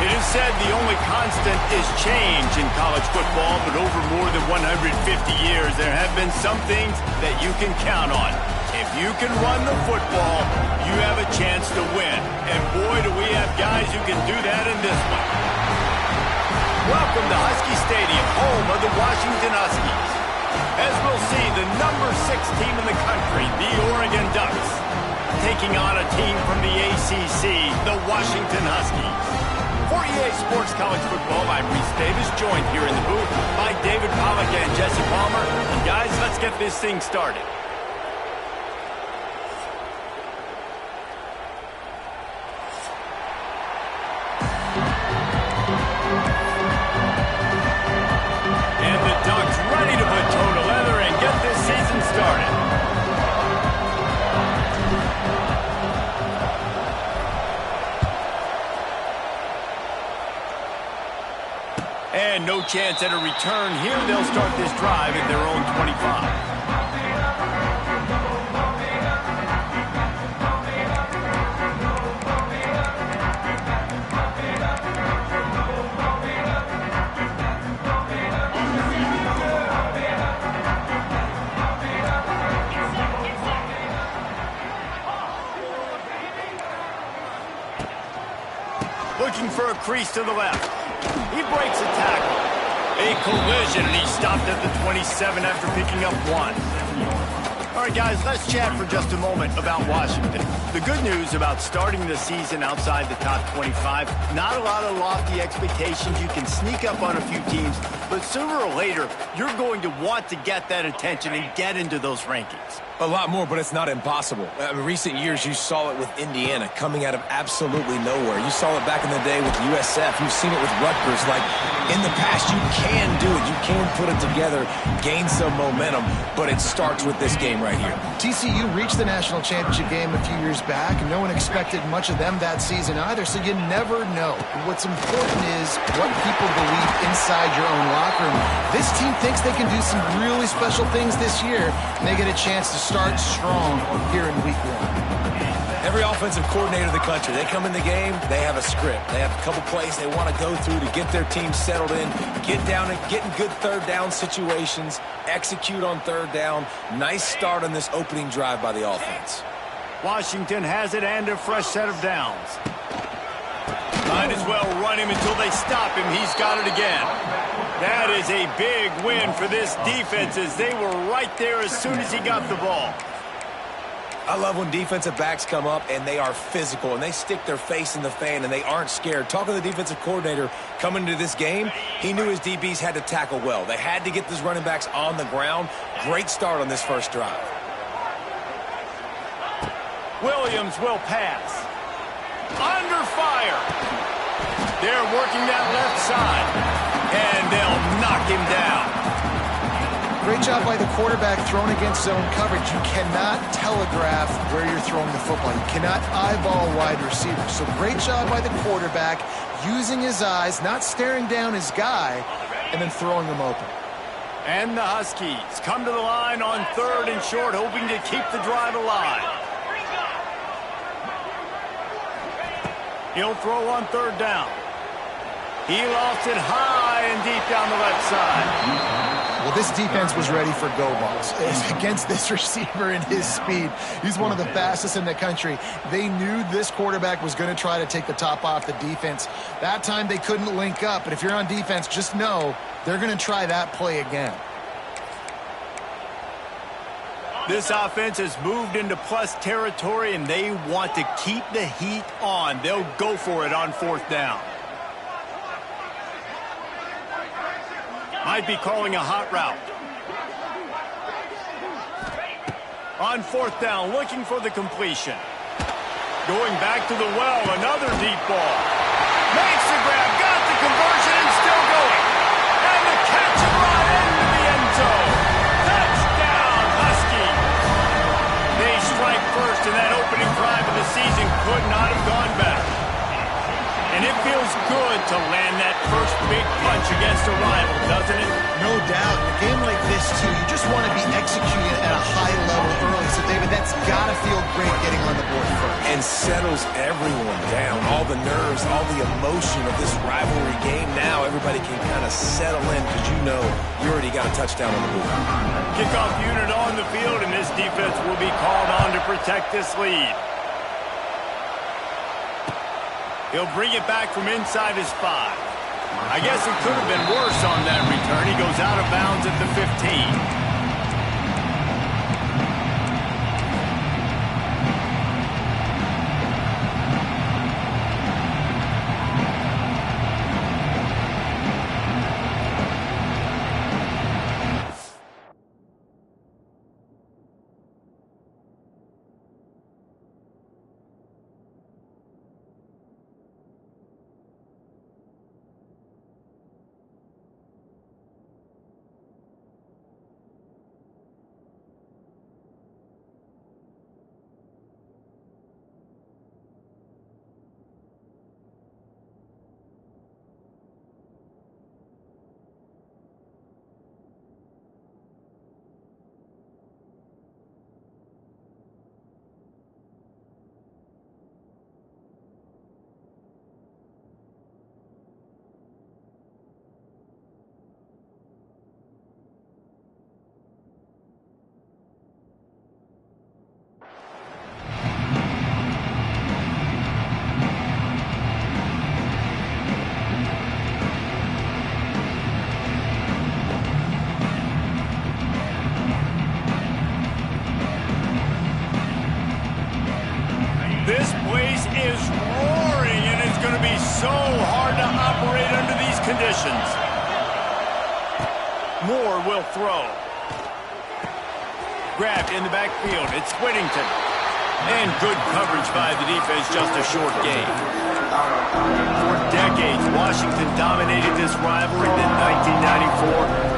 It is said the only constant is change in college football, but over more than 150 years, there have been some things that you can count on. If you can run the football, you have a chance to win. And boy, do we have guys who can do that in this one. Welcome to Husky Stadium, home of the Washington Huskies. As we'll see, the number 6 team in the country, the Oregon Ducks, taking on a team from the ACC, the Washington Huskies. For EA Sports College Football, I'm Reese Davis, joined here in the booth by David Pollack and Jesse Palmer. And guys, let's get this thing started. And the Ducks ready to put toe to leather and get this season started. And no chance at a return here. They'll start this drive at their own 25. Looking for a crease to the left. He breaks a tackle. A collision, and he stopped at the 27 after picking up 1. All right, guys, let's chat for just a moment about Washington. The good news about starting the season outside the top 25, not a lot of lofty expectations. You can sneak up on a few teams, but sooner or later, you're going to want to get that attention and get into those rankings. A lot more, but it's not impossible. In recent years, you saw it with Indiana coming out of absolutely nowhere. You saw it back in the day with USF. You've seen it with Rutgers. Like, in the past, you can do it. You can put it together, gain some momentum, but it starts with this game right here. TCU reached the national championship game a few years back, and no one expected much of them that season either, so you never know. What's important is what people believe inside your own locker room. This team thinks they can do some really special things this year, and they get a chance to start strong here in week 1. Every offensive coordinator in the country, they come in the game, they have a script. They have a couple plays they want to go through to get their team settled in, get down and get in good third down situations, execute on third down. Nice start on this opening drive by the offense. Washington has it and a fresh set of downs. Might as well run him until they stop him. He's got it again. That is a big win for this defense as they were right there as soon as he got the ball. I love when defensive backs come up and they are physical and they stick their face in the fan and they aren't scared. Talking to the defensive coordinator coming into this game, he knew his DBs had to tackle well. They had to get these running backs on the ground. Great start on this first drive. Williams will pass. Under fire. They're working that left side. And they'll knock him down. Great job by the quarterback thrown against zone coverage. You cannot telegraph where you're throwing the football. You cannot eyeball wide receivers. So great job by the quarterback using his eyes, not staring down his guy, and then throwing him open. And the Huskies come to the line on 3rd and short, hoping to keep the drive alive. He'll throw on 3rd down. He lost it high and deep down the left side. Well, this defense was ready for go balls. Against this receiver and his speed, he's one of the fastest in the country. They knew this quarterback was going to try to take the top off the defense. That time they couldn't link up, but if you're on defense, just know they're going to try that play again. This offense has moved into plus territory, and they want to keep the heat on. They'll go for it on 4th down. Might be calling a hot route. On 4th down, looking for the completion. Going back to the well, another deep ball. Makes the grab, got the conversion, and still going. And the catch and run into the end zone. Touchdown, Husky. They strike first, and that opening drive of the season could not have gone better. And it feels good to land that first big punch against a rival, doesn't it? No doubt. In a game like this, too, you just want to be executing at a high level early. So, David, that's got to feel great getting on the board first. And settles everyone down. All all the nerves, all the emotion of this rivalry game. Now everybody can kind of settle in because you know you already got a touchdown on the board. Kickoff unit on the field, and this defense will be called on to protect this lead. He'll bring it back from inside his 5. I guess it could have been worse on that return. He goes out of bounds at the 15. This place is roaring, and it's going to be so hard to operate under these conditions. Moore will throw. Grabbed in the backfield. It's Whittington. And good coverage by the defense, just a short gain. For decades, Washington dominated this rivalry. Then 1994,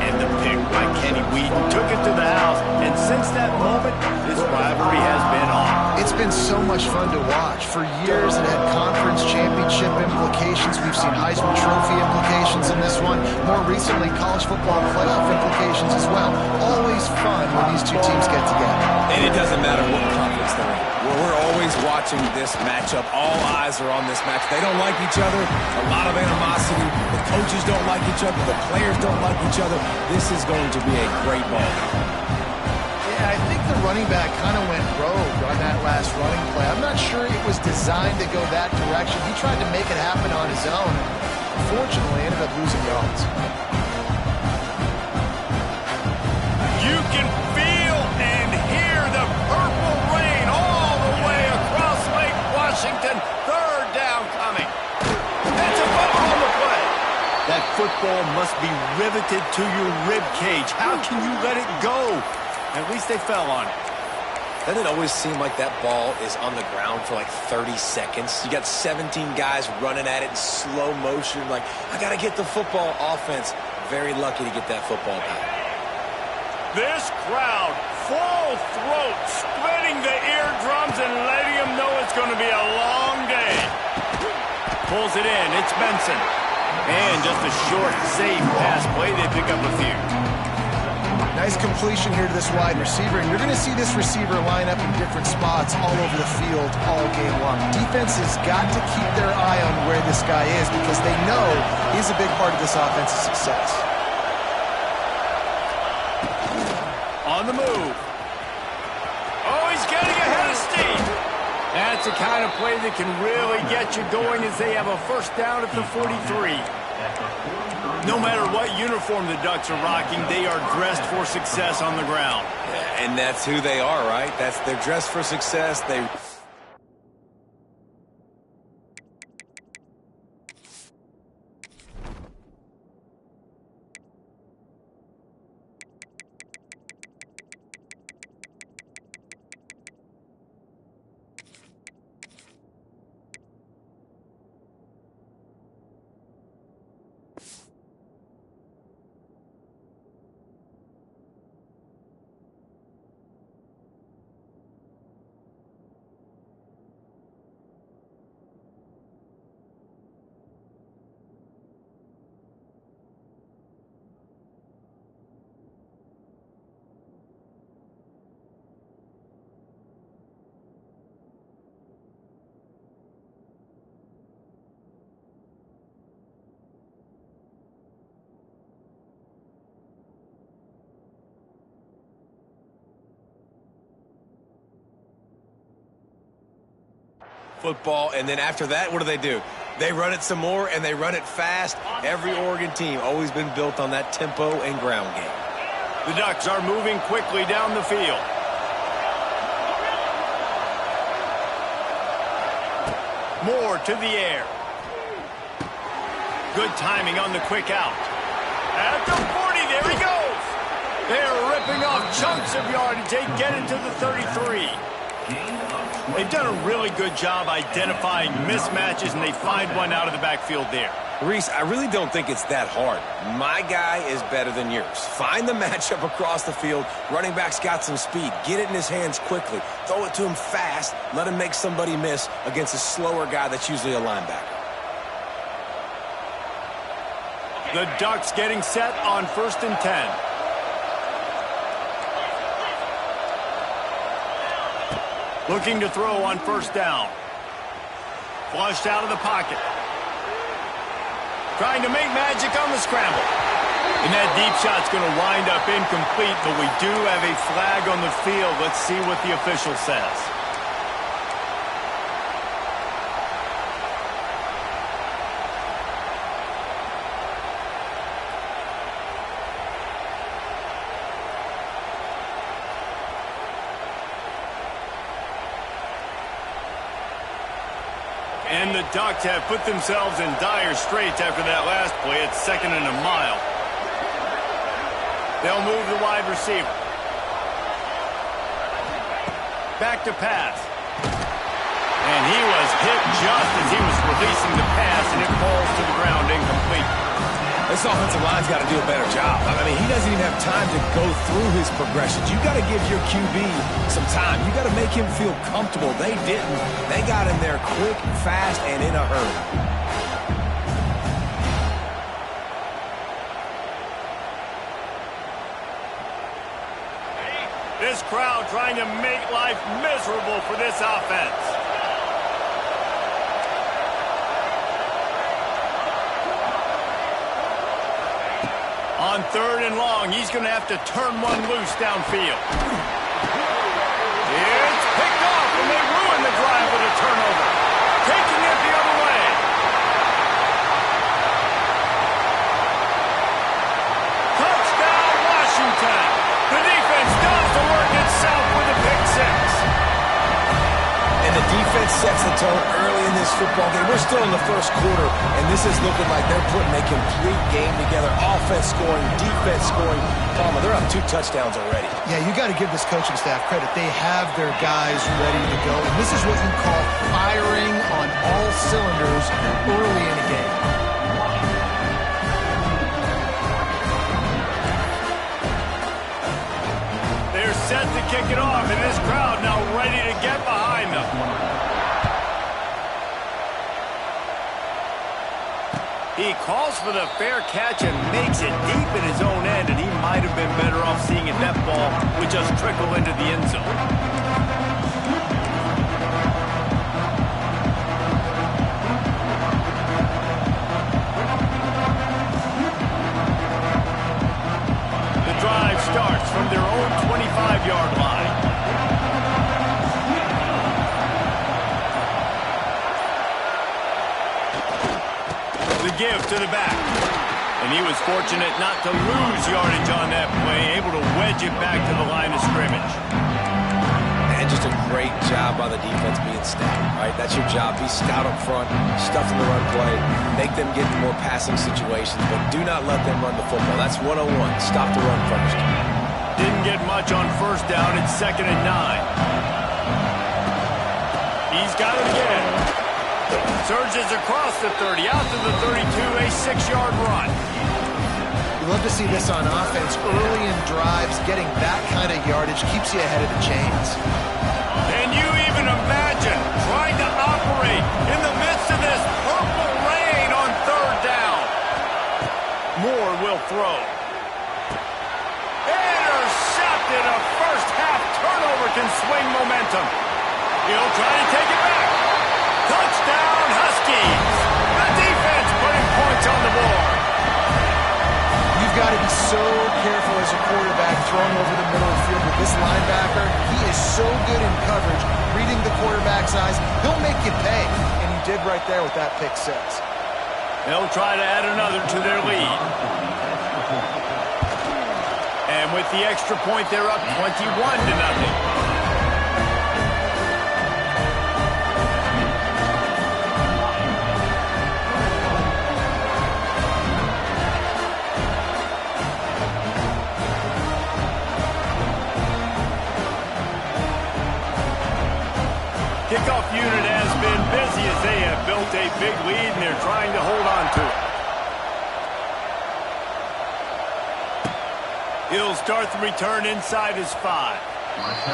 and the pick by Kenny Wheaton took it to the house. And since that moment, this rivalry has been on. It's been so much fun to watch. For years, it had conference championship implications. We've seen Heisman Trophy implications in this one. More recently, college football playoff implications as well. Always fun when these two teams get together. And it doesn't matter what conference they're in. We're always watching this matchup. All eyes are on this match. They don't like each other. A lot of animosity. The coaches don't like each other. The players don't like each other. This is going to be a great ball. Yeah, I think the running back kind of went rogue on that last running play. I'm not sure it was designed to go that direction. He tried to make it happen on his own. Unfortunately, ended up losing yards. You can feel and hear the purple rain all the way across Lake Washington. Third down coming. That's a fumble on the play. That football must be riveted to your rib cage. How can you let it go? At least they fell on it. Doesn't it always seem like that ball is on the ground for like 30 seconds? You got 17 guys running at it in slow motion. Like, I got to get the football. Offense, very lucky to get that football back. This crowd, full throat, splitting the eardrums and letting them know it's going to be a long day. Pulls it in. It's Benson. And just a short, safe pass play. They pick up a few. Nice completion here to this wide receiver, and you're going to see this receiver line up in different spots all over the field all game long. Defense has got to keep their eye on where this guy is because they know he's a big part of this offense's success. On the move. Oh, he's getting ahead of steam. That's the kind of play that can really get you going as they have a first down at the 43. No matter what uniform the Ducks are rocking, they are dressed for success on the ground. Yeah, and that's who they are, right? They're dressed for success. football, and then after that, what do? They run it some more, and they run it fast. Every Oregon team always been built on that tempo and ground game. The Ducks are moving quickly down the field. Moore to the air. Good timing on the quick out. At the 40, there he goes. They're ripping off chunks of yardage. They get it to the 33. They've done a really good job identifying mismatches, and they find one out of the backfield there. Reese, I really don't think it's that hard. My guy is better than yours. Find the matchup across the field. Running back's got some speed. Get it in his hands quickly. Throw it to him fast. Let him make somebody miss against a slower guy that's usually a linebacker. The Ducks getting set on 1st and 10. Looking to throw on 1st down. Flushed out of the pocket. Trying to make magic on the scramble. And that deep shot's going to wind up incomplete, but we do have a flag on the field. Let's see what the official says. And the Ducks have put themselves in dire straits after that last play. It's 2nd and a mile. They'll move the wide receiver. Back to pass. And he was hit just as he was releasing the pass, and it falls to the ground incomplete. This offensive line's got to do a better job. I mean, he doesn't even have time to go through his progressions. You got to give your QB some time. You got to make him feel comfortable. They didn't. They got him there quick, fast, and in a hurry. This crowd trying to make life miserable for this offense. On 3rd and long, he's going to have to turn one loose downfield. It's picked off, and they ruin the drive with a turnover. Taking it the other way. Touchdown, Washington. The defense does the work itself with a pick six. And the defense sets the tone early in this football game. We're still in the 1st quarter, and this is looking like they're putting a complete game together. Offense scoring, defense scoring. Palmer, they're up 2 touchdowns already. Yeah, you got to give this coaching staff credit. They have their guys ready to go, and this is what you call firing on all cylinders early in a game. They're set to kick it off, and this crowd now ready to get behind them. He calls for the fair catch and makes it deep in his own end, and he might have been better off seeing if that ball would just trickle into the end zone. The drive starts from their own 25-yard line. The give to the back. And he was fortunate not to lose yardage on that play, able to wedge it back to the line of scrimmage. And just a great job by the defense being stout, right? That's your job. Be stout up front, stuff in the run play, make them get more passing situations, but do not let them run the football. That's 101. Stop the run first. Didn't get much on 1st down. It's 2nd and 9. He's got it again. Surges across the 30, out to the 32, a 6-yard run. You love to see this on offense. Early in drives, getting that kind of yardage keeps you ahead of the chains. Can you even imagine trying to operate in the midst of this purple rain on 3rd down? Moore will throw. Intercepted. A first-half turnover can swing momentum. He'll try to take it back. Touchdown, Huskies. The defense putting points on the board. You've got to be so careful as a quarterback throwing over the middle of the field with this linebacker. He is so good in coverage, reading the quarterback's eyes. He'll make you pay, and he did right there with that pick six. They'll try to add another to their lead. And with the extra point, they're up 21-0. Kickoff unit has been busy as they have built a big lead, and they're trying to hold on to it. He'll start the return inside his 5.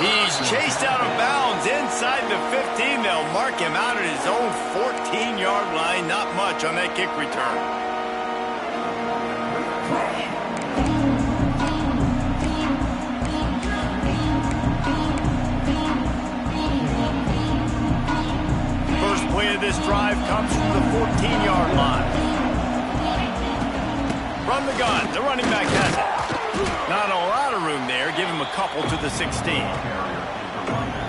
He's chased out of bounds inside the 15. They'll mark him out at his own 14-yard line. Not much on that kick return. This drive comes from the 14-yard line. From the gun, the running back has it. Not a lot of room there. Give him a couple to the 16.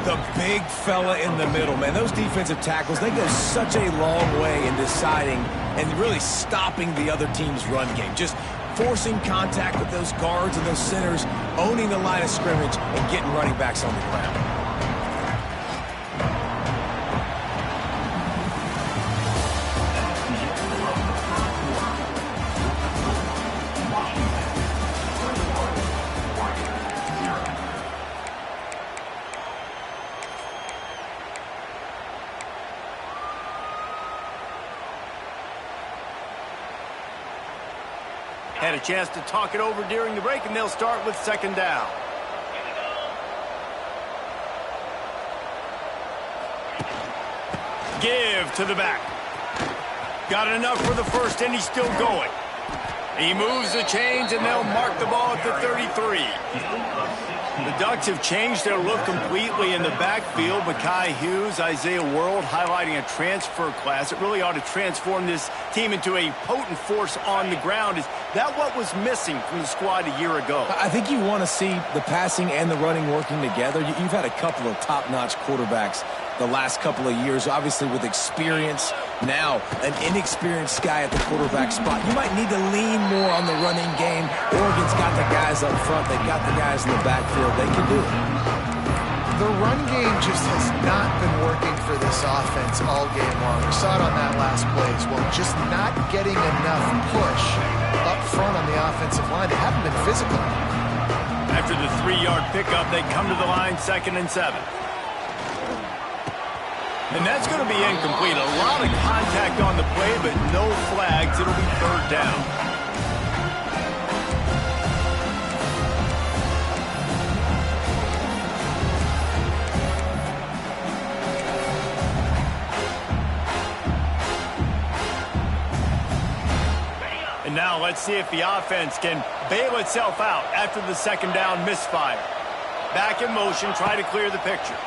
The big fella in the middle, man. Those defensive tackles, they go such a long way in deciding and really stopping the other team's run game. Just forcing contact with those guards and those centers, owning the line of scrimmage, and getting running backs on the ground. Had a chance to talk it over during the break, and they'll start with second down. Give to the back. Got enough for the first, and he's still going. He moves the chains, and they'll mark the ball at the 33. The Ducks have changed their look completely in the backfield. Mekhi Hughes, Isaiah World highlighting a transfer class. It really ought to transform this team into a potent force on the ground. Is that what was missing from the squad a year ago? I think you want to see the passing and the running working together. You've had a couple of top-notch quarterbacks the last couple of years, obviously with experience. Now, an inexperienced guy at the quarterback spot. You might need to lean more on the running game. Oregon's got the guys up front. They've got the guys in the backfield. They can do it. The run game just has not been working for this offense all game long. We saw it on that last play as well. Just not getting enough push up front on the offensive line. They haven't been physical. After the 3-yard pickup, they come to the line 2nd and 7. And that's going to be incomplete. A lot of contact on the play, but no flags. It'll be 3rd down. And now let's see if the offense can bail itself out after the 2nd down misfire. Back in motion, try to clear the picture.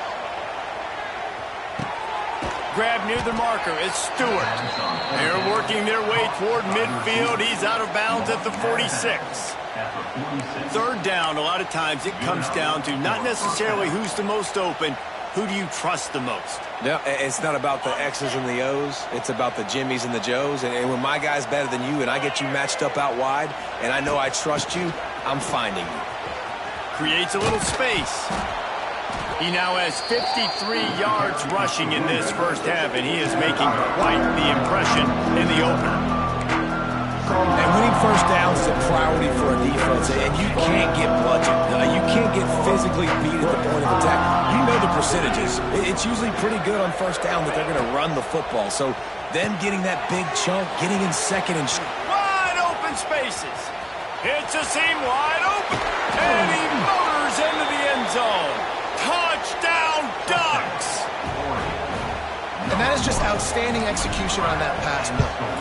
Grab near the marker. It's Stewart. They're working their way toward midfield. He's out of bounds at the 46. 3rd down, a lot of times it comes down to not necessarily who's the most open, who do you trust the most? Yeah, it's not about the X's and the O's. It's about the Jimmies and the Joes. And when my guy's better than you and I get you matched up out wide and I know I trust you, I'm finding you. Creates a little space. He now has 53 yards rushing in this first half, and he is making quite the impression in the opener. And winning first downs is a priority for a defense, and you can't get budget. You can't get physically beat at the point of attack. You know the percentages. It's usually pretty good on first down that they're going to run the football. So then getting that big chunk, getting in second and... Wide open spaces. Hits a seam wide open, and he motors into the end zone. Touchdown, Ducks! And that is just outstanding execution on that pass.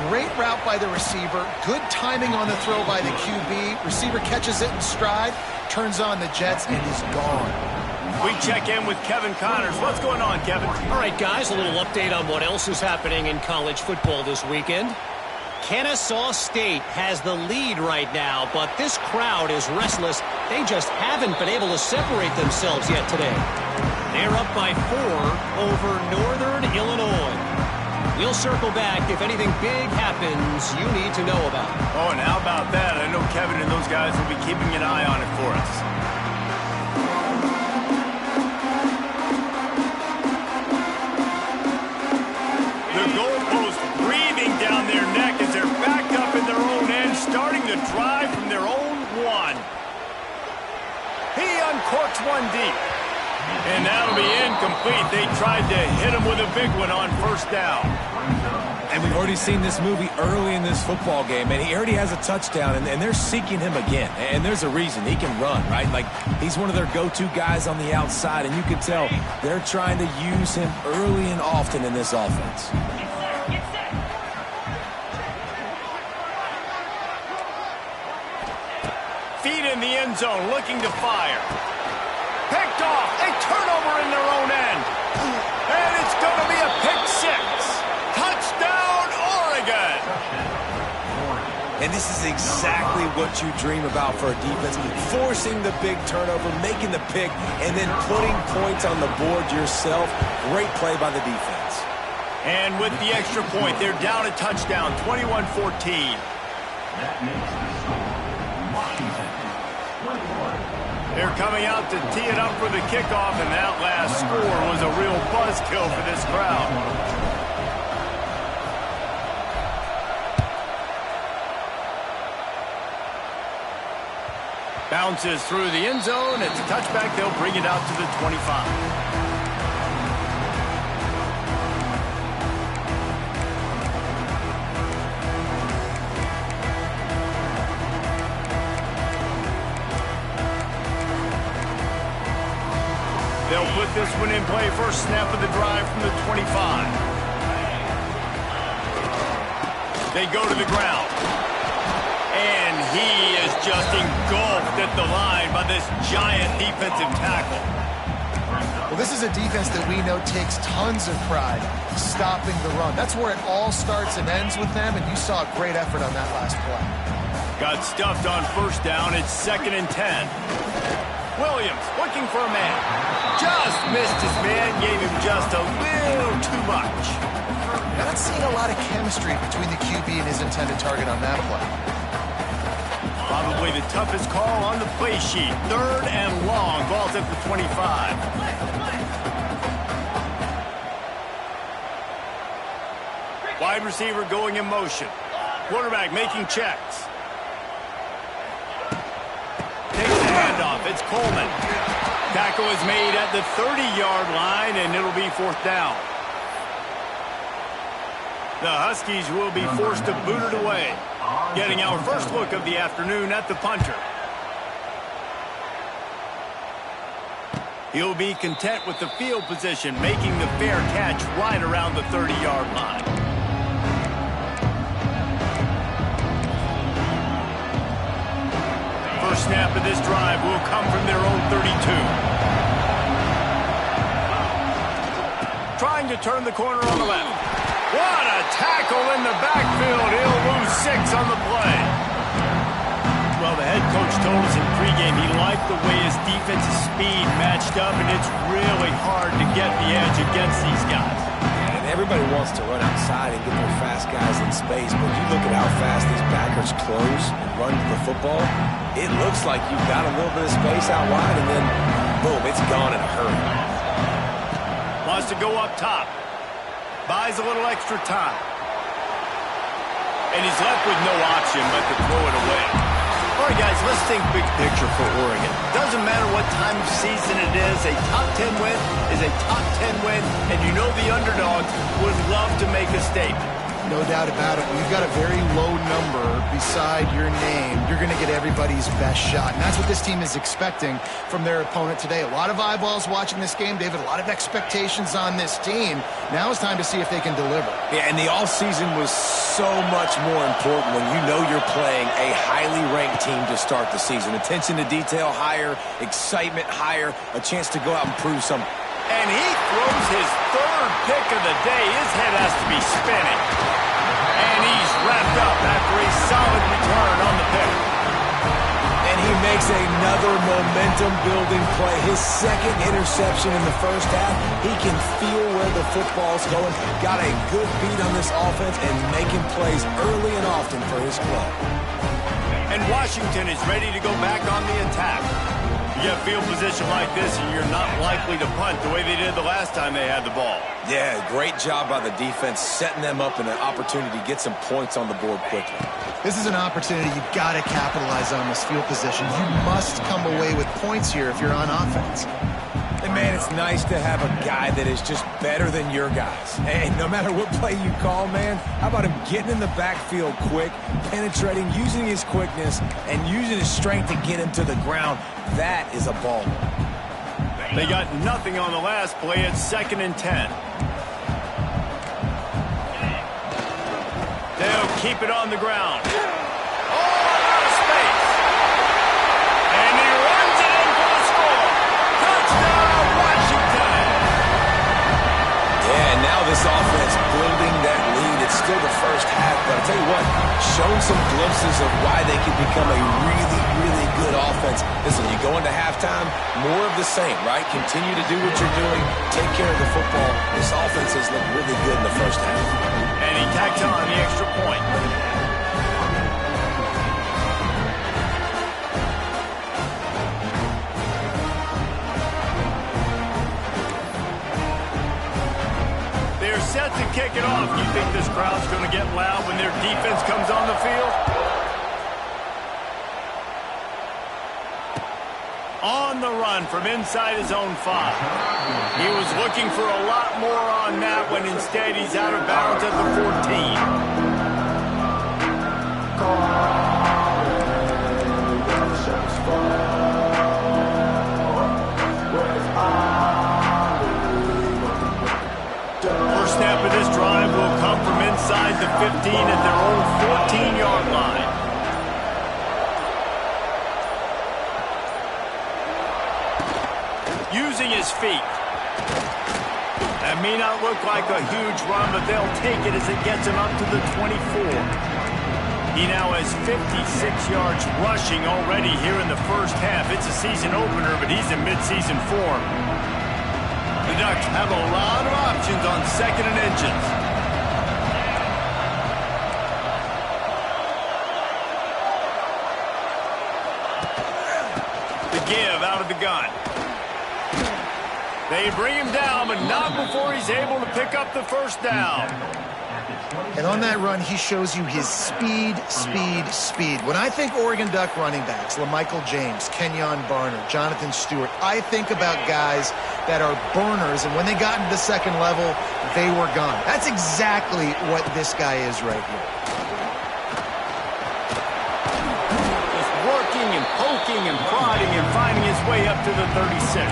Great route by the receiver. Good timing on the throw by the QB. Receiver catches it in stride, turns on the jets, and is gone. We check in with Kevin Connors. What's going on, Kevin? All right, guys, a little update on what else is happening in college football this weekend. Kennesaw State has the lead right now, but this crowd is restless They just haven't been able to separate themselves yet today. They're up by 4 over Northern Illinois. We'll circle back if anything big happens you need to know about. Oh, and how about that? I know Kevin and those guys will be keeping an eye on it for us. The goalpost breathing down their neck as they're backed up in their own end, starting to drive from their own 1. He uncorks one deep. And that'll be incomplete. They tried to hit him with a big one on first down. And we've already seen this movie early in this football game, and he already has a touchdown, and they're seeking him again. And there's a reason. He can run, right? Like, he's one of their go-to guys on the outside, and you can tell they're trying to use him early and often in this offense. Feet in the end zone, looking to fire. Picked off, a turnover in their own end. And it's going to be a pick 6. Touchdown, Oregon! And this is exactly what you dream about for a defense. Forcing the big turnover, making the pick, and then putting points on the board yourself. Great play by the defense. And with the extra point, they're down a touchdown, 21-14. They're coming out to tee it up for the kickoff, and that last score was a real buzzkill for this crowd. Bounces through the end zone. It's a touchback. They'll bring it out to the 25. They'll put this one in play. First snap of the drive from the 25. They go to the ground. And he is just engulfed at the line by this giant defensive tackle. Well, this is a defense that we know takes tons of pride stopping the run. That's where it all starts and ends with them, and you saw a great effort on that last play. Got stuffed on first down. It's 2nd and 10. Williams looking for a man. Just missed his man, gave him just a little too much. Not seeing a lot of chemistry between the QB and his intended target on that play. Probably the toughest call on the play sheet. 3rd and long. Ball's at the 25. Wide receiver going in motion. Quarterback making checks. Takes the handoff. It's Coleman. Tackle is made at the 30-yard line, and it'll be 4th down. The Huskies will be forced to boot it away. Getting our first look of the afternoon at the punter. He'll be content with the field position, making the fair catch right around the 30-yard line. First snap of this drive will come from their own 32. Trying to turn the corner on the left. What a tackle in the backfield. He'll lose 6 on the play. Well, the head coach told us in pregame he liked the way his defensive speed matched up, and it's really hard to get the edge against these guys. And everybody wants to run outside and get their fast guys in space, but you look at how fast these backers close and run the football, it looks like you've got a little bit of space out wide, and then, boom, it's gone in a hurry. Wants to go up top. Buys a little extra time. And he's left with no option but to throw it away. All right, guys, let's think big picture for Oregon. Doesn't matter what time of season it is, a top 10 win is a top 10 win, and you know the underdogs would love to make a statement. No doubt about it. When you've got a very low number beside your name, you're going to get everybody's best shot. And that's what this team is expecting from their opponent today. A lot of eyeballs watching this game, David. A lot of expectations on this team. Now it's time to see if they can deliver. Yeah, and the offseason was so much more important when you know you're playing a highly ranked team to start the season. Attention to detail higher, excitement higher, a chance to go out and prove something. And he throws his 3rd pick of the day. His head has to be spinning. And he's wrapped up after a solid return on the pick. And he makes another momentum-building play. His second interception in the first half. He can feel where the football's going. Got a good beat on this offense and making plays early and often for his club. And Washington is ready to go back on the attack. You get field position like this, and you're not likely to punt the way they did the last time they had the ball. Yeah, great job by the defense, setting them up in an opportunity to get some points on the board quickly. This is an opportunity you've got to capitalize on this field position. You must come away with points here if you're on offense. And, man, it's nice to have a guy that is just better than your guys. Hey, no matter what play you call, man, how about him getting in the backfield quick, penetrating, using his quickness, and using his strength to get him to the ground. That is a ball. They got nothing on the last play. It's 2nd and 10. They'll keep it on the ground. Oh, out of space. And he runs it in for the score. Touchdown, Washington. Yeah, and now this offense building that lead. It's still the first half, but I'll tell you what, showing some glimpses of why they could become a really, really good offense. Listen, you go into halftime, more of the same, right? Continue to do what you're doing. Take care of the football. This offense has looked really good in the first half. And he tacks on the extra point. They're set to kick it off. You think this crowd's going to get loud when their defense comes on the field? On the run from inside his own 5. He was looking for a lot more on that when instead he's out of bounds at the 14. First snap of this drive will come from inside the 15 at their own 14-yard line. Using his feet. That may not look like a huge run, but they'll take it as it gets him up to the 24. He now has 56 yards rushing already here in the first half. It's a season opener, but he's in midseason form. The Ducks have a lot of options on 2nd and inches. The give out of the gun. They bring him down, but not before he's able to pick up the first down. And on that run, he shows you his speed. When I think Oregon Duck running backs, LaMichael James, Kenyon Barner, Jonathan Stewart, I think about guys that are burners, and when they got into the second level, they were gone. That's exactly what this guy is right here. Just working and poking and prodding and finding his way up to the 36.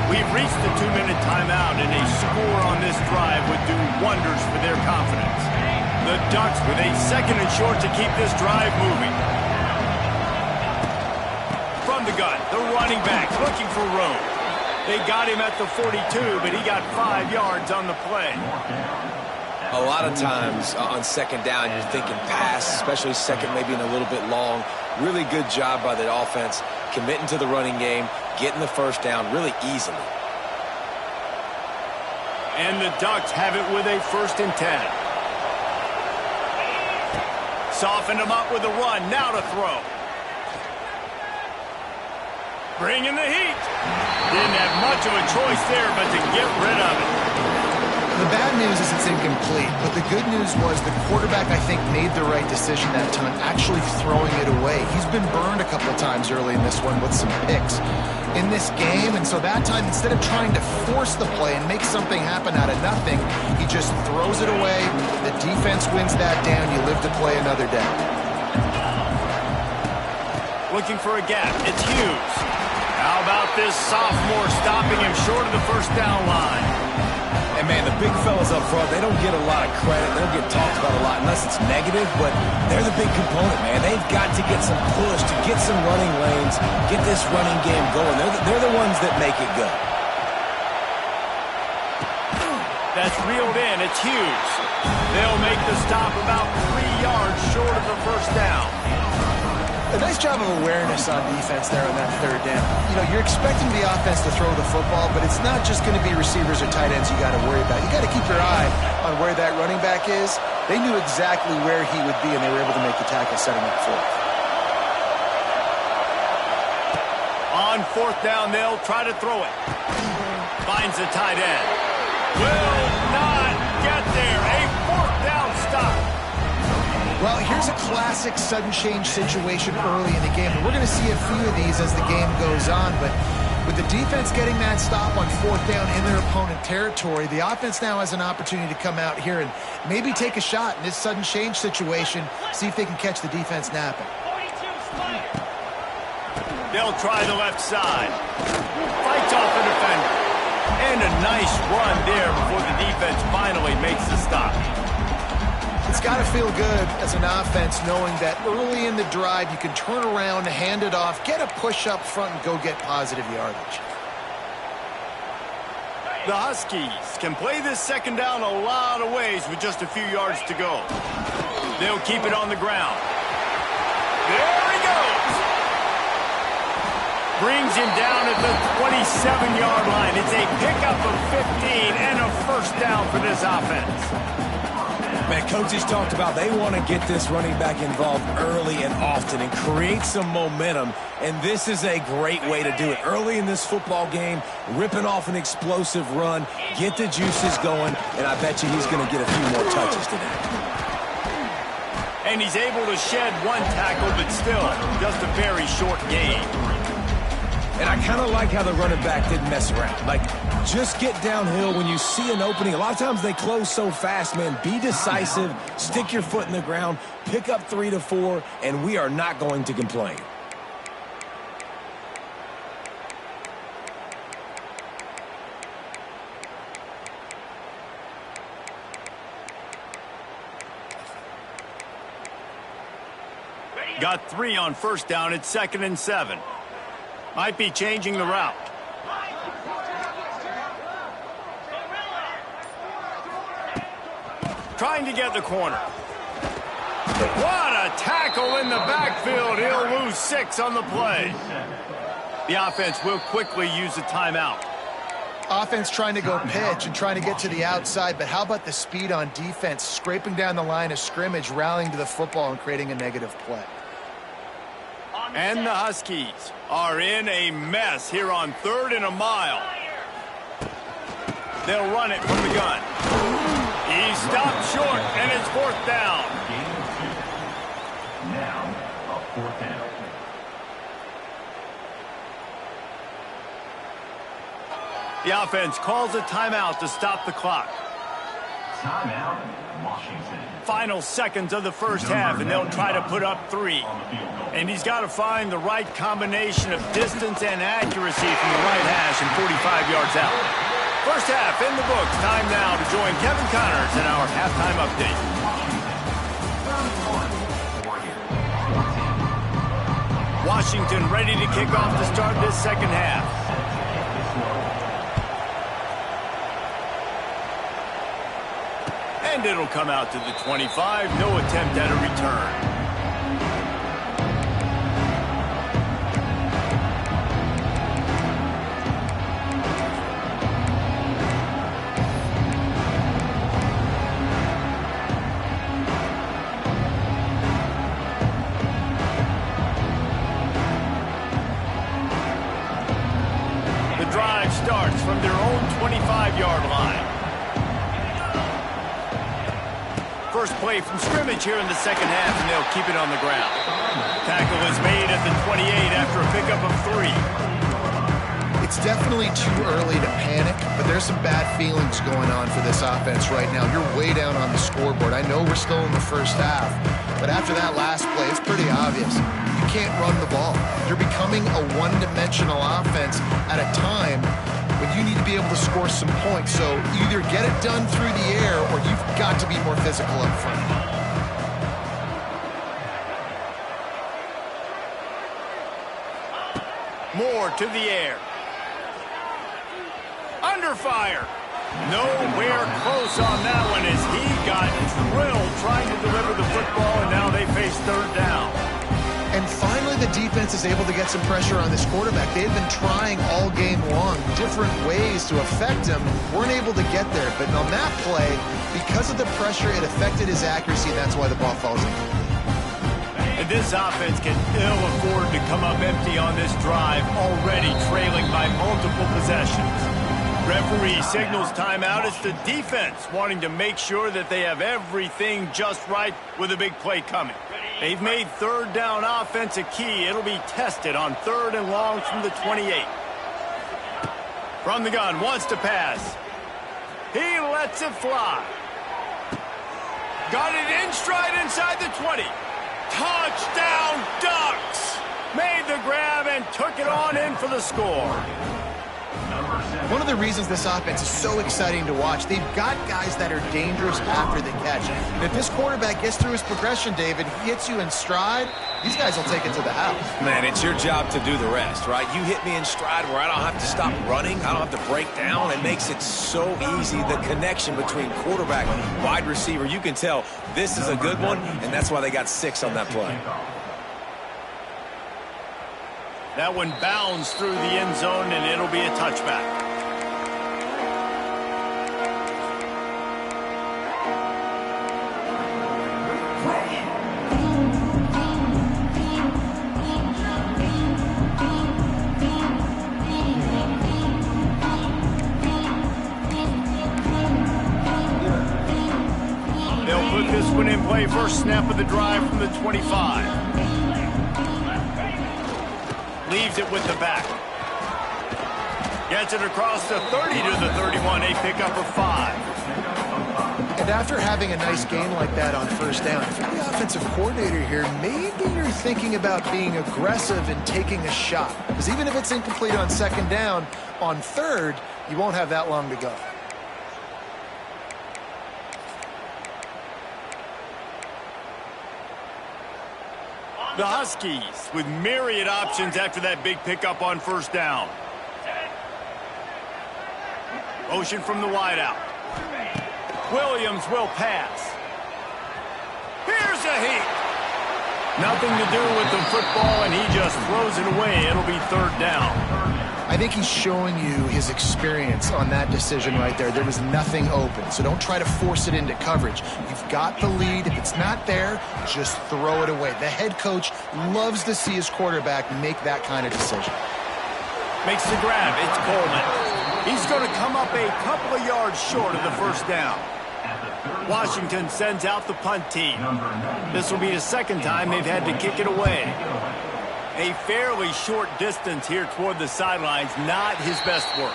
We've reached the 2-minute timeout, and a score on this drive would do wonders for their confidence. The Ducks with a 2nd and short to keep this drive moving. From the gun, the running back looking for room. They got him at the 42, but he got 5 yards on the play. A lot of times on 2nd down, you're thinking pass, especially second, maybe in a little bit long. Really good job by the offense, committing to the running game, getting the first down really easily. And the Ducks have it with a 1st and 10. Softened him up with a run, now to throw. Bringing the heat. Didn't have much of a choice there, but to get rid of it. The bad news is it's incomplete, but the good news was the quarterback, I think, made the right decision that time, actually throwing it away. He's been burned a couple times early in this one with some picks in this game, and so that time, instead of trying to force the play and make something happen out of nothing, he just throws it away. The defense wins that down. You live to play another day. Looking for a gap. It's Hughes. How about this sophomore stopping him short of the first down line? And, man, the big fellas up front, they don't get a lot of credit. They don't get talked about a lot unless it's negative, but they're the big component, man. They've got to get some push, to get some running lanes, get this running game going. They're the ones that make it go. That's reeled in. It's Hughes. They'll make the stop about 3 yards short of the first down. A nice job of awareness on defense there on that third down. You know, you're expecting the offense to throw the football, but it's not just going to be receivers or tight ends you got to worry about. You got to keep your eye on where that running back is. They knew exactly where he would be, and they were able to make the tackle, setting up fourth. On fourth down, they'll try to throw it. Finds the tight end. Will not get there. A fourth down stop. Well, here's a classic sudden change situation early in the game. And we're going to see a few of these as the game goes on. But with the defense getting that stop on fourth down in their opponent territory, the offense now has an opportunity to come out here and maybe take a shot in this sudden change situation, see if they can catch the defense napping. They'll try the left side. Fights off the defender. And a nice run there before the defense finally makes the stop. It's got to feel good as an offense knowing that early in the drive you can turn around, hand it off, get a push up front, and go get positive yardage. The Huskies can play this second down a lot of ways with just a few yards to go. They'll keep it on the ground. There he goes. Brings him down at the 27-yard line. It's a pickup of 15 and a first down for this offense. Man, coaches talked about they want to get this running back involved early and often and create some momentum, and this is a great way to do it. Early in this football game, ripping off an explosive run, get the juices going, and I bet you he's going to get a few more touches today. And he's able to shed one tackle, but still just a very short gain. And I kind of like how the running back didn't mess around. Like, just get downhill when you see an opening. A lot of times they close so fast, man. Be decisive, stick your foot in the ground, pick up 3 to 4, and we are not going to complain. Got 3 on first down. It's 2nd and 7. Might be changing the route. Trying to get the corner. What a tackle in the backfield. He'll lose 6 on the play. The offense will quickly use a timeout. Offense trying to go pitch and trying to get to the outside, but how about the speed on defense, scraping down the line of scrimmage, rallying to the football and creating a negative play. And the Huskies are in a mess here on 3rd and a mile. They'll run it from the gun. He stopped short, and it's 4th down. Now, a 4th down. The offense calls a timeout to stop the clock. Timeout, Washington. Final seconds of the first half, and they'll try to put up 3. And he's got to find the right combination of distance and accuracy from the right hash and 45 yards out. First half in the books. Time now to join Kevin Connors in our halftime update. Washington ready to kick off to start this second half. And it'll come out to the 25. No attempt at a return. The drive starts from their own 25-yard line. First play from scrimmage here in the second half, and they'll keep it on the ground. Tackle is made at the 28 after a pickup of 3. It's definitely too early to panic, but there's some bad feelings going on for this offense right now. You're way down on the scoreboard. I know we're still in the first half, but after that last play, it's pretty obvious. You can't run the ball. You're becoming a one-dimensional offense at a time when you need to be able to score some points. So either get it done through the air or you've got to be more physical up front. More to the air. Under fire. Nowhere close on that one as he got drilled trying to deliver the football, and now they face 3rd down. And finally, defense is able to get some pressure on this quarterback. They had been trying all game long different ways to affect him, weren't able to get there. But on that play, because of the pressure, it affected his accuracy, and that's why the ball falls in. And this offense can ill afford to come up empty on this drive, already trailing by multiple possessions. Referee signals timeout. It's the defense wanting to make sure that they have everything just right with a big play coming. They've made third down offense a key. It'll be tested on 3rd and long from the 28. From the gun, wants to pass. He lets it fly. Got it in stride inside the 20. Touchdown Ducks! Made the grab and took it on in for the score. One of the reasons this offense is so exciting to watch, they've got guys that are dangerous after the catch. And if this quarterback gets through his progression, David, he hits you in stride, these guys will take it to the house. Man, it's your job to do the rest, right? You hit me in stride where I don't have to stop running. I don't have to break down. It makes it so easy. The connection between quarterback and wide receiver, you can tell this is a good one, and that's why they got 6 on that play. That one bounds through the end zone, and it'll be a touchback. They'll put this one in play. First snap of the drive from the 25. Leaves it with the back. Gets it across the 30 to the 31. A pickup of 5. And after having a nice game like that on first down, if you're the offensive coordinator here, maybe you're thinking about being aggressive and taking a shot. Because even if it's incomplete on 2nd down, on 3rd, you won't have that long to go. The Huskies with myriad options after that big pickup on first down. Motion from the wideout. Williams will pass. Here's a heat. Nothing to do with the football, and he just throws it away. It'll be 3rd down. I think he's showing you his experience on that decision right there. There was nothing open, so don't try to force it into coverage. You've got the lead. If it's not there, just throw it away. The head coach loves to see his quarterback make that kind of decision. Makes the grab. It's Coleman. He's going to come up a couple of yards short of the first down. Washington sends out the punt team. This will be the 2nd time they've had to kick it away. A fairly short distance here toward the sidelines, not his best work.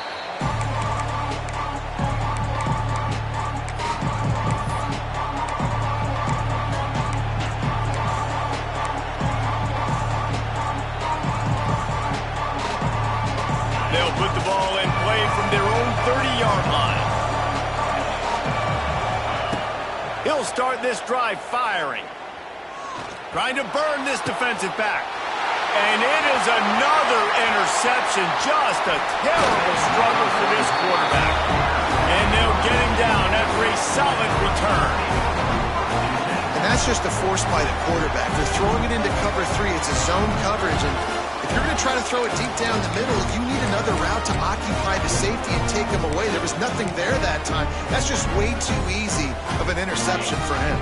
They'll put the ball in play from their own 30-yard line. He'll start this drive firing. Trying to burn this defensive back. And it is another interception. Just a terrible struggle for this quarterback. And they'll get him down after a solid return. And that's just a force by the quarterback. They're throwing it into cover 3. It's a zone coverage. And if you're going to try to throw it deep down the middle, you need another route to occupy the safety and take him away. There was nothing there that time. That's just way too easy of an interception for him.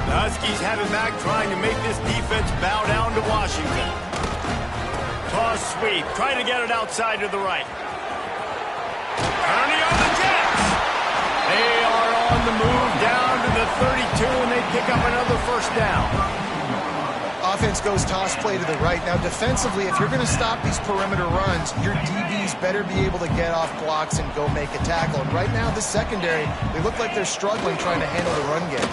The Huskies have it back, trying to make this defense bow down to Washington. Toss sweep, trying to get it outside to the right. Ernie on the Jets. They are on the move down to the 32, and they pick up another first down. Offense goes toss play to the right. Now, defensively, if you're going to stop these perimeter runs, your DBs better be able to get off blocks and go make a tackle. And right now, the secondary, they look like they're struggling trying to handle the run game.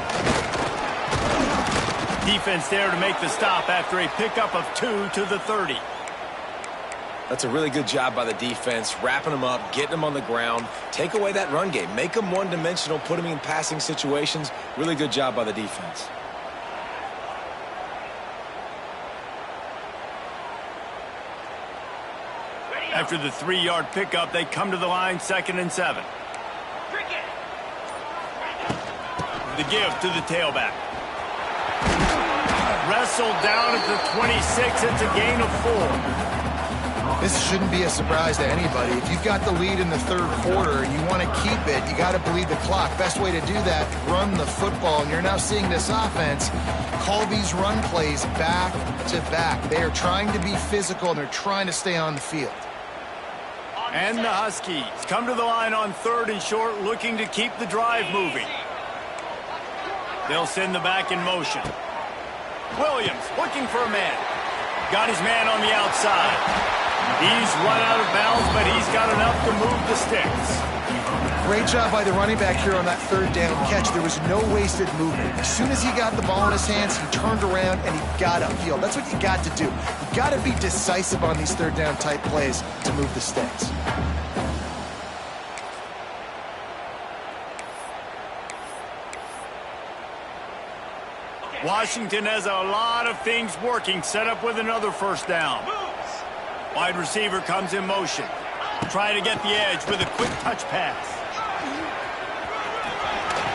Defense there to make the stop after a pickup of 2 to the 30. That's a really good job by the defense, wrapping them up, getting them on the ground. Take away that run game. Make them one-dimensional, put them in passing situations. Really good job by the defense. After the 3-yard pickup, they come to the line, 2nd and 7. The give to the tailback. wrestled down at the 26. It's a gain of 4. This shouldn't be a surprise to anybody. If you've got the lead in the third quarter and you want to keep it, you got to bleed the clock. Best way to do that, run the football. And you're now seeing this offense call these run plays back to back. They are trying to be physical, and they're trying to stay on the field. And the Huskies come to the line on 3rd and short, looking to keep the drive moving. They'll send the back in motion. Williams looking for a man. Got his man on the outside. He's run out of bounds, but he's got enough to move the sticks. Great job by the running back here on that 3rd down catch. There was no wasted movement. As soon as he got the ball in his hands, he turned around and he got upfield. That's what you got to do. You got to be decisive on these 3rd down type plays to move the sticks. Washington has a lot of things working, set up with another 1st down. Wide receiver comes in motion. Trying to get the edge with a quick touch pass.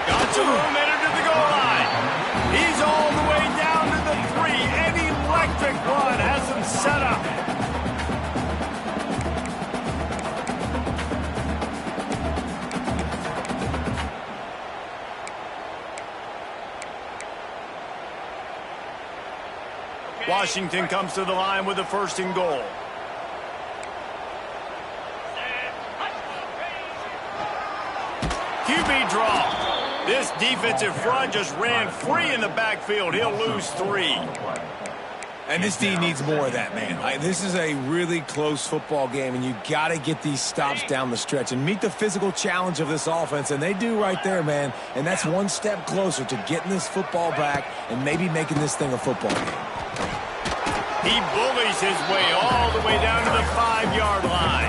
Got some room, headed to the goal line. He's all the way down to the 3. An electric run has him set up. Washington comes to the line with a 1st and goal. QB draw. This defensive front just ran free in the backfield. He'll lose 3. And this D needs more of that, man. This is a really close football game, and you got to get these stops down the stretch and meet the physical challenge of this offense, and they do right there, man. And that's one step closer to getting this football back and maybe making this thing a football game. He bullies his way all the way down to the 5-yard line.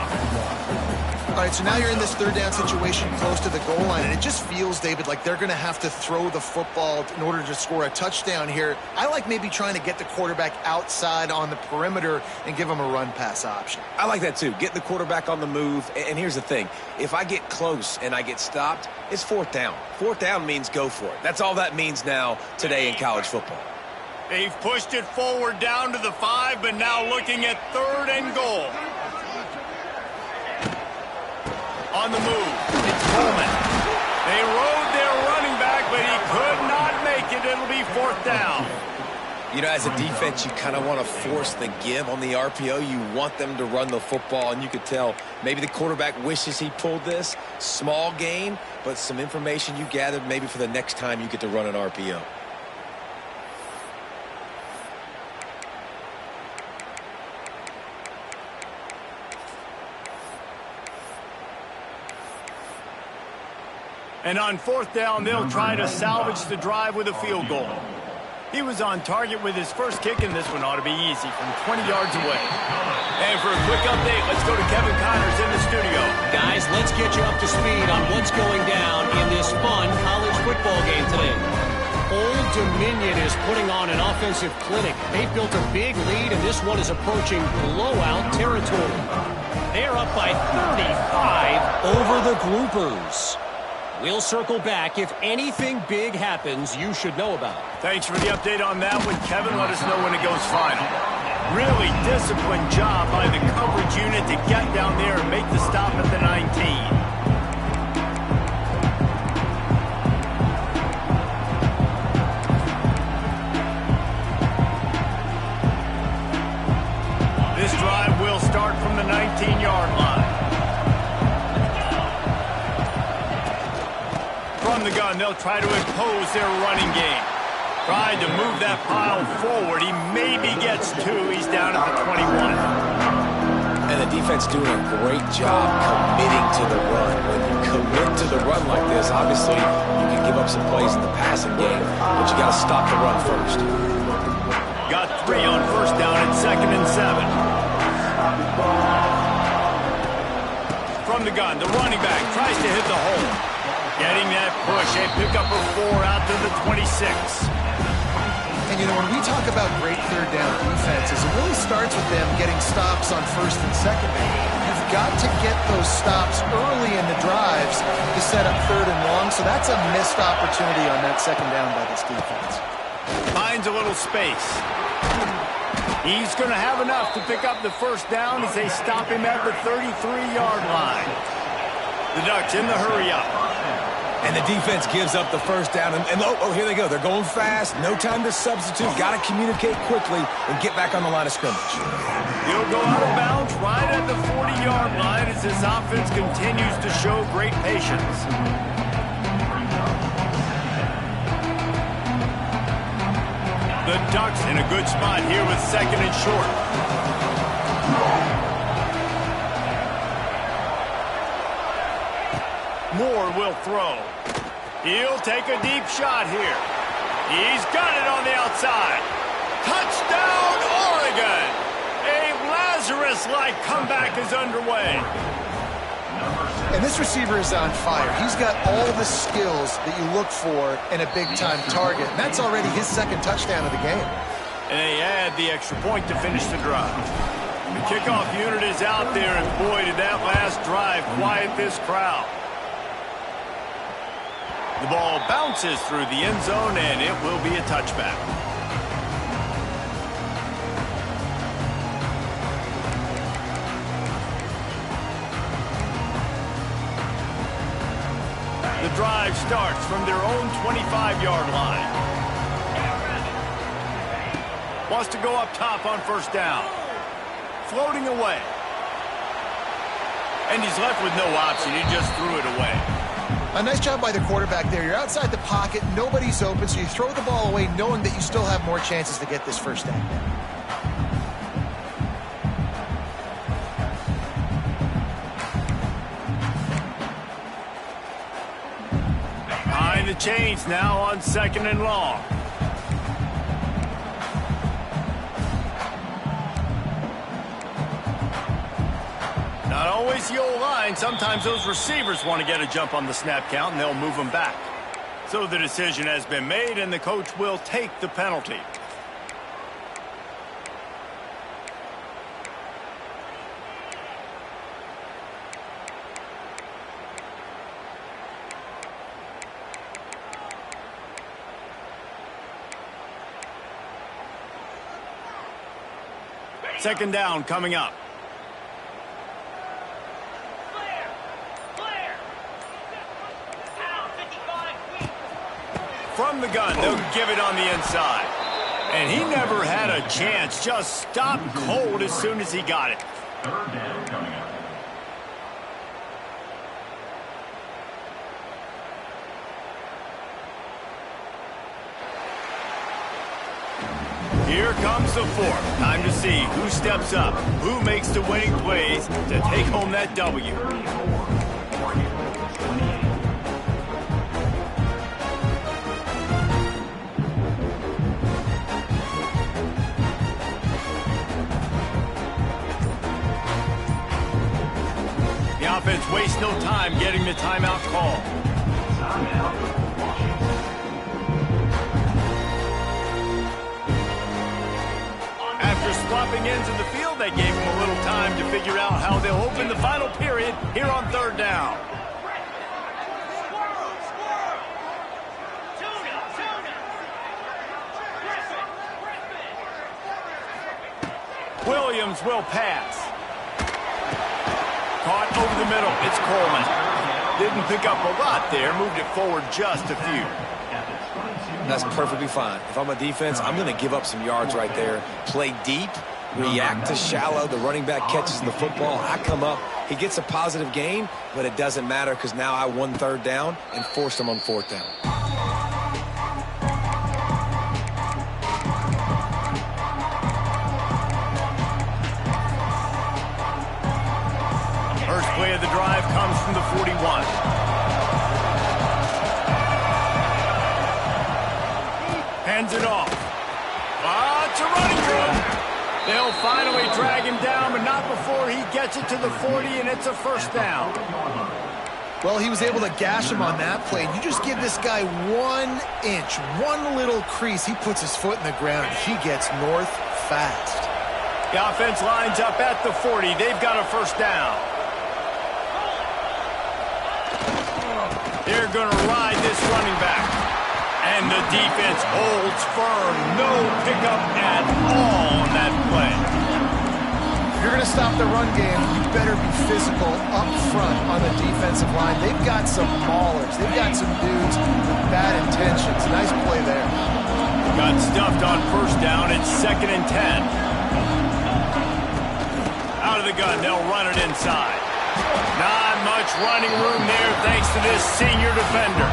All right, so now you're in this 3rd down situation close to the goal line, and it just feels, David, like they're going to have to throw the football in order to score a touchdown here. I like maybe trying to get the quarterback outside on the perimeter and give him a run-pass option. I like that, too. Get the quarterback on the move. And here's the thing. If I get close and I get stopped, it's 4th down. 4th down means go for it. That's all that means now today in college football. They've pushed it forward down to the 5, but now looking at 3rd and goal. On the move, it's Coleman. They rode their running back, but he could not make it. It'll be 4th down. You know, as a defense, you kind of want to force the give on the RPO. You want them to run the football, and you could tell maybe the quarterback wishes he pulled this. Small gain, but some information you gathered maybe for the next time you get to run an RPO. And on 4th down, they'll try to salvage the drive with a field goal. He was on target with his first kick, and this one ought to be easy from 20 yards away. And for a quick update, let's go to Kevin Connors in the studio. Guys, let's get you up to speed on what's going down in this fun college football game today. Old Dominion is putting on an offensive clinic. They've built a big lead, and this one is approaching blowout territory. They're up by 35 over the Groupers. We'll circle back. If anything big happens, you should know about it. Thanks for the update on that one, Kevin. Let us know when it goes final. Really disciplined job by the coverage unit to get down there and make the stop at the 19. This drive will start from the 19-yard line. From the gun, they'll try to impose their running game. Tried to move that pile forward. He maybe gets 2. He's down at the 21. And the defense doing a great job committing to the run. When you commit to the run like this, obviously you can give up some plays in the passing game, but you got to stop the run first. Got 3 on 1st down at 2nd and 7. From the gun, the running back tries to hit the hole. Getting that push, a pickup of 4 out to the 26. And, you know, when we talk about great 3rd down defenses, it really starts with them getting stops on 1st and 2nd down. You've got to get those stops early in the drives to set up 3rd and long, so that's a missed opportunity on that 2nd down by this defense. finds a little space. He's going to have enough to pick up the first down as they stop him at the 33-yard line. The Ducks in the hurry up. And the defense gives up the first down. And oh, here they go. They're going fast. No time to substitute. Got to communicate quickly and get back on the line of scrimmage. He'll go out of bounds right at the 40-yard line as this offense continues to show great patience. The Ducks in a good spot here with second and short. Moore will throw. He'll take a deep shot here. He's got it on the outside. Touchdown, Oregon! A Lazarus-like comeback is underway. And this receiver is on fire. He's got all the skills that you look for in a big-time target. And that's already his second touchdown of the game. And they add the extra point to finish the drive. The kickoff unit is out there, and boy, did that last drive quiet this crowd. The ball bounces through the end zone, and it will be a touchback. The drive starts from their own 25-yard line. Wants to go up top on first down. Floating away. And he's left with no option. He just threw it away. A nice job by the quarterback there. You're outside the pocket. Nobody's open, so you throw the ball away knowing that you still have more chances to get this first down. Behind the chains now on second and long. Not always the old line. Sometimes those receivers want to get a jump on the snap count, and they'll move them back. So the decision has been made, and the coach will take the penalty. Second down coming up. From the gun, they'll give it on the inside. And he never had a chance. Just stopped cold as soon as he got it. Third down coming up. Here comes the fourth. Time to see who steps up, who makes the winning plays to take home that W. The offense wastes no time getting the timeout call. Timeout, Washington. After swapping ends in the field, they gave him a little time to figure out how they'll open the final period here on third down. Williams will pass. Caught over the middle. It's Coleman. Didn't pick up a lot there. Moved it forward just a few. That's perfectly fine. If I'm a defense, I'm going to give up some yards right there. Play deep, react to shallow. The running back catches the football. I come up. He gets a positive gain, but it doesn't matter because now I won third down and forced him on fourth down. First play of the drive comes from the 41. Hands it off. It's a running room. They'll finally drag him down, but not before he gets it to the 40, and it's a first down. Well, he was able to gash him on that play. You just give this guy 1 inch, one little crease. He puts his foot in the ground. He gets north fast. The offense lines up at the 40. They've got a first down. They're going to ride this running back. And the defense holds firm. No pickup at all on that play. If you're going to stop the run game, you better be physical up front on the defensive line. They've got some maulers. They've got some dudes with bad intentions. Nice play there. Got stuffed on first down. It's 2nd and 10. Out of the gun, they'll run it inside. Not much running room there thanks to this senior defender.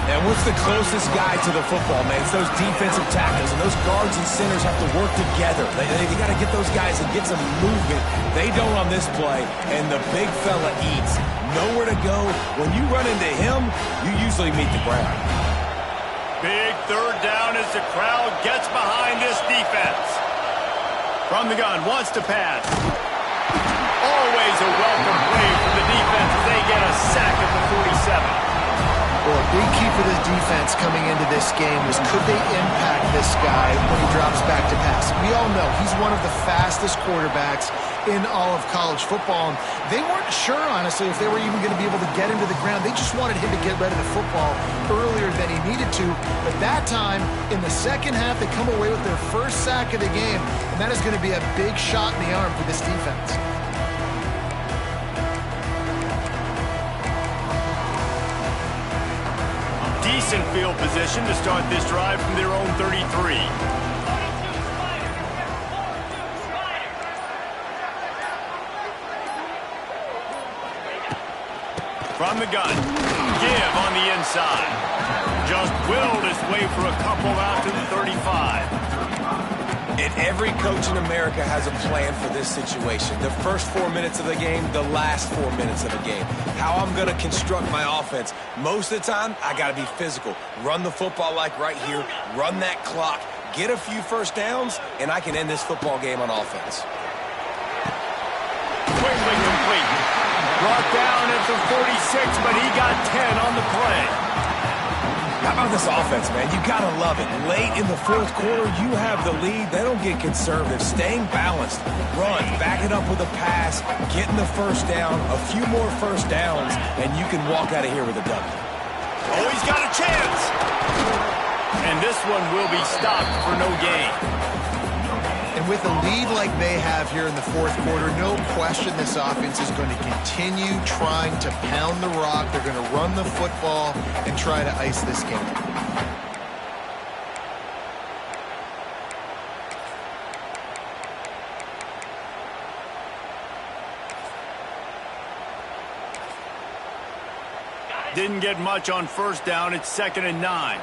And what's the closest guy to the football, man? It's those defensive tackles, and those guards and centers have to work together. They got to get those guys and get some movement. They don't on this play, and the big fella eats. Nowhere to go. When you run into him, you usually meet the ground. Big 3rd down as the crowd gets behind this defense. From the gun, wants to pass. Always a welcome play from the defense as they get a sack at the 47. Well, a big key for this defense coming into this game was could they impact this guy when he drops back to pass? We all know he's one of the fastest quarterbacks in all of college football. And they weren't sure, honestly, if they were even going to be able to get into the ground. They just wanted him to get rid of the football earlier than he needed to. But that time, in the second half, they come away with their first sack of the game, and that is going to be a big shot in the arm for this defense. Decent field position to start this drive from their own 33. From the gun, give on the inside. Just willed his way for a couple out to the 35. And every coach in America has a plan for this situation. The first 4 minutes of the game, the last 4 minutes of the game. How I'm going to construct my offense. Most of the time, I got to be physical. Run the football like right here. Run that clock. Get a few first downs, and I can end this football game on offense. Quickly complete. Brought down at the 46, but he got 10 on the play. How about this offense, man? You got to love it. Late in the 4th quarter, you have the lead. They don't get conservative. Staying balanced. Run. Back it up with a pass. Getting the first down. A few more first downs, and you can walk out of here with a W. Oh, he's got a chance. And this one will be stopped for no gain. And with a lead like they have here in the 4th quarter, no question this offense is going to continue trying to pound the rock. They're going to run the football and try to ice this game. Didn't get much on first down. It's 2nd and 9.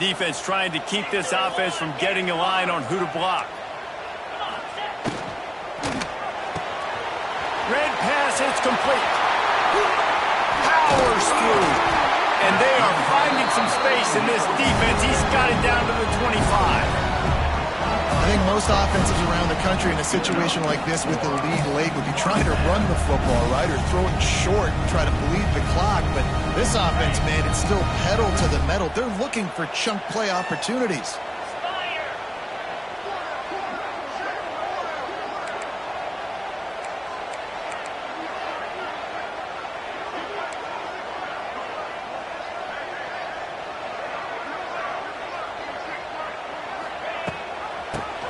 Defense trying to keep this offense from getting a line on who to block. Red pass, it's complete. Powers through. And they are finding some space in this defense. He's got it down to the 25. I think most offenses around the country in a situation like this with the lead late would be trying to run the football, right, or throw it short and try to bleed the clock. But this offense, man, it's still pedal to the metal. They're looking for chunk play opportunities.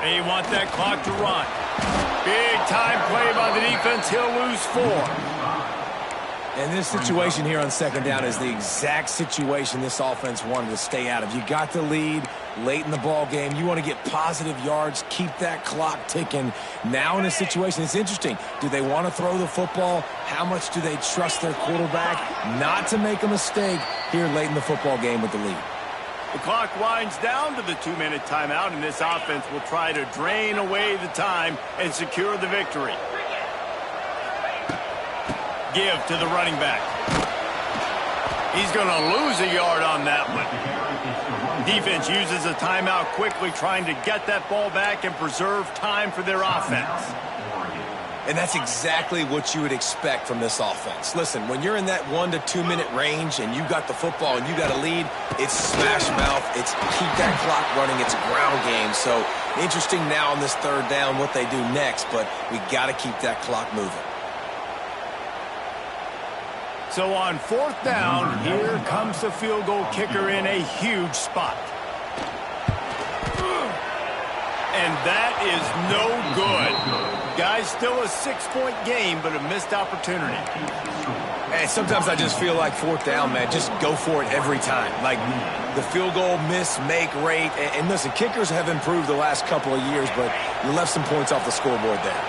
They want that clock to run. Big time play by the defense. He'll lose 4. And this situation here on 2nd down is the exact situation this offense wanted to stay out of. You got the lead late in the ball game. You want to get positive yards, keep that clock ticking. Now in a situation, it's interesting. Do they want to throw the football? How much do they trust their quarterback not to make a mistake here late in the football game with the lead? The clock winds down to the 2-minute timeout, and this offense will try to drain away the time and secure the victory. Give to the running back. He's going to lose a yard on that one. Defense uses a timeout quickly, trying to get that ball back and preserve time for their offense. And that's exactly what you would expect from this offense. Listen, when you're in that 1 to 2 minute range and you got the football and you got a lead, it's smash mouth, it's keep that clock running, it's a ground game. So interesting now on this 3rd down what they do next, but we got to keep that clock moving. So on 4th down, here comes the field goal kicker in a huge spot. And that is no good. Guys, still a 6-point game, but a missed opportunity. And sometimes I just feel like 4th down, man, just go for it every time. Like the field goal miss-make rate. And listen, kickers have improved the last couple of years, but you left some points off the scoreboard there.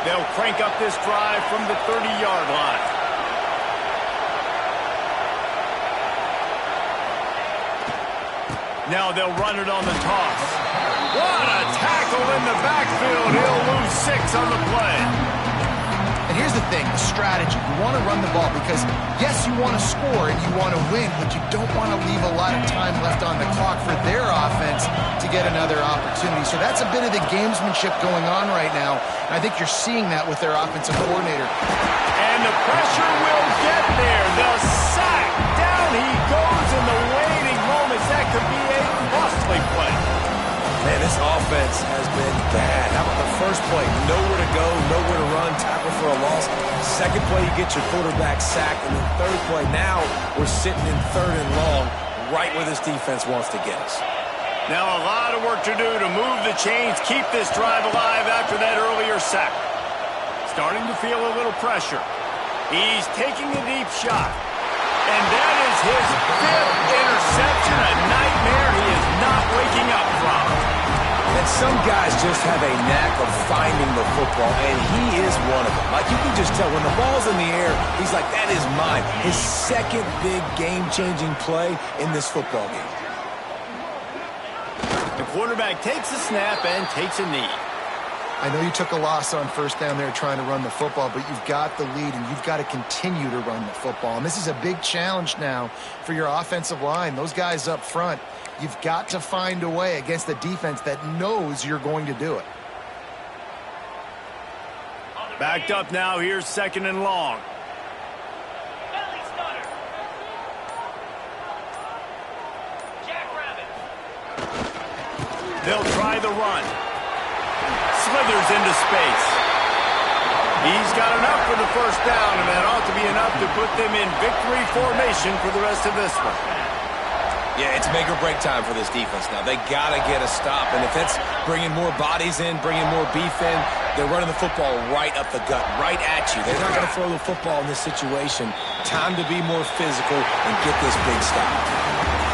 They'll crank up this drive from the 30-yard line. Now they'll run it on the toss. What a tackle in the backfield. He'll lose 6 on the play. And here's the thing, the strategy. You want to run the ball because, yes, you want to score and you want to win, but you don't want to leave a lot of time left on the clock for their offense to get another opportunity. So that's a bit of the gamesmanship going on right now. And I think you're seeing that with their offensive coordinator. And the pressure will get there. The sack. Down he goes in the waiting moments. That could be a costly play. Man, this offense has been bad. How about the first play? Nowhere to go, nowhere to run, tackle for a loss. Second play, you get your quarterback sacked. And then third play, now we're sitting in 3rd and long, right where this defense wants to get us. Now a lot of work to do to move the chains, keep this drive alive after that earlier sack. Starting to feel a little pressure. He's taking a deep shot. And that is his 5th interception, a nightmare he is not waking up from. And some guys just have a knack of finding the football, and he is one of them. Like, you can just tell when the ball's in the air, he's like, that is mine. His second big game-changing play in this football game. The quarterback takes a snap and takes a knee. I know you took a loss on 1st down there trying to run the football, but you've got the lead and you've got to continue to run the football. And this is a big challenge now for your offensive line. Those guys up front, you've got to find a way against the defense that knows you're going to do it. Backed up now, here's 2nd and long. They'll try the run. Slithers into space. He's got enough for the 1st down, and that ought to be enough to put them in victory formation for the rest of this one. Yeah, it's make or break time for this defense now. They got to get a stop, and if it's bringing more bodies in, bringing more beef in, they're running the football right up the gut, right at you. They're not going to throw the football in this situation. Time to be more physical and get this big stop.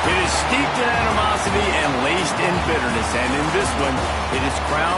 It is steeped in animosity and laced in bitterness, and in this one, it is crowned